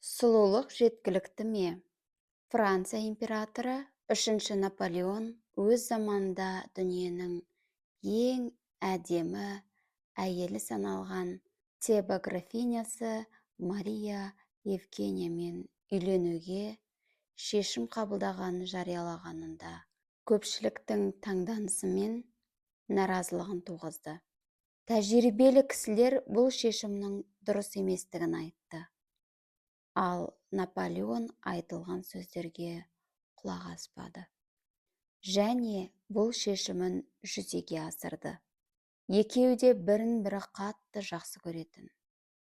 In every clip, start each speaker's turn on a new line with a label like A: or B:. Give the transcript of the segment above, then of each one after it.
A: Сұлулық жеткілікті ме? Франция императоры 3 Наполеон өз заманында дүниенің ең әдемі әйелі саналған Теба графинясы Мария Евгениямен үйленуге шешім қабылдағанын жариялағанында көпшіліктің таңданысы мен наразылығын туғызды. Тәжірибелі кісілер бұл шешімнің дұрыс еместігін айтты. Ал Наполеон айтылған сөздерге құлақ аспады. Және бұл шешімін жүзеге асырды. Екеуі де бірін-бірі қатты жақсы көретін.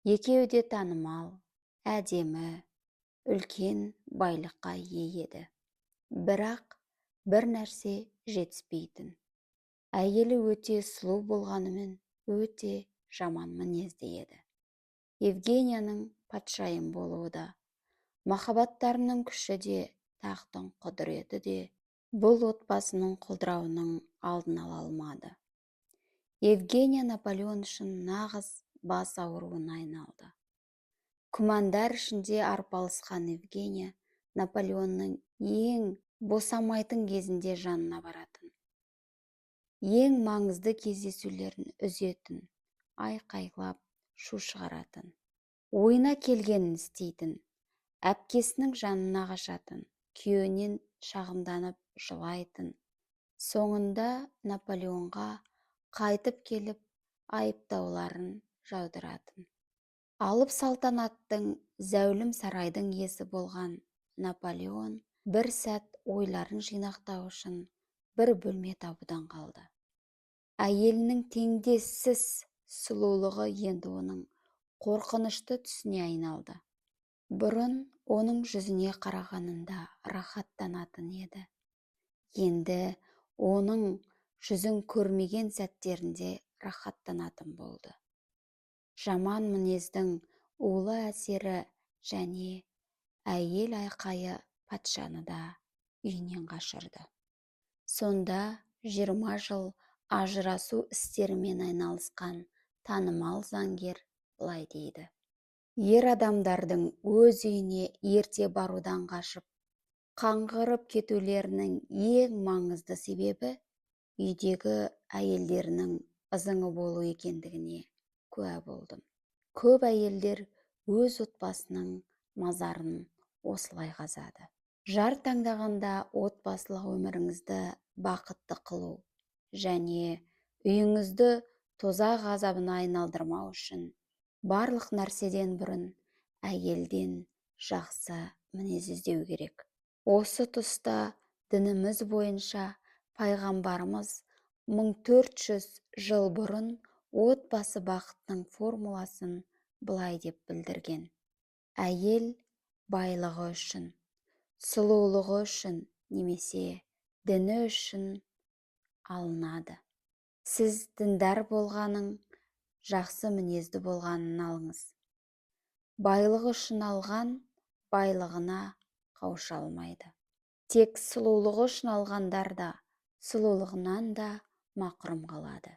A: Екеуі де танымал, әдемі, үлкен байлыққа ие еді. Бірақ бір нәрсе жетіспейтін. Әйелі өте сұлу болғанымен өте жаман мінезді еді. Евгенияның патшайым болуы да, махаббаттарының күші де, тақтың құдіреті де бұл отбасының құлдырауының алдын ала алмады. Евгения Наполеон үшін нағыз бас ауруына айналды. Күмәндар ішінде арпалысқан Евгения Наполеонның ең босамайтын кезінде жанына баратын. Ең маңызды кездесулерін үзетін, айқайлап шу шығаратын. Ойына келгенін істейтін, әпкесінің жанына қашатын, күйеуінен шағымданып жылайтын. Соңында Наполеонға қайтып келіп айыптауларын жаудыратын. Алып салтанаттың зәулім сарайдың иесі болған Наполеон бір сәт ойларын жинақтау үшін бір бөлме табудан қалды. Әйелінің теңдессіз сұлулығы енді оның қорқынышты түсіне айналды. Бұрын оның жүзіне қарағанында рахаттанатын еді. Енді оның жүзін көрмеген сәттерінде рахаттанатын болды. Жаман мінездің улы әсері және әйел айқайы патшаны да үйінен қашырды. Сонда 20 жыл ажырасу істерімен айналысқан танымал заңгер былай дейді. Ер адамдардың өз үйіне ерте барудан қашып, қаңғырып кетулерінің ең маңызды себебі үйдегі әйелдерінің ызыңы болу екендігіне куә болдым. Көп әйелдер өз отбасының мазарын осылай қазады. Жар таңдағанда отбасылық өміріңізді бақытты қылу және үйіңізді тозақ азабына айналдырмау үшін барлық нәрседен бұрын әйелден жақсы мінез іздеу керек. Осы тұста дініміз бойынша пайғамбарымыз 1400 жыл бұрын отбасы бақытының формуласын былай деп білдірген. Әйел байлығы үшін, сұлулығы үшін немесе діні үшін алынады. Сіз діндар болғаның, жақсы мінезді болғанын алыңыз. Байлығы үшін алған байлығына қауыша алмайды. Тек сұлулығы үшін алғандар да сұлулығынан да мақұрым қалады.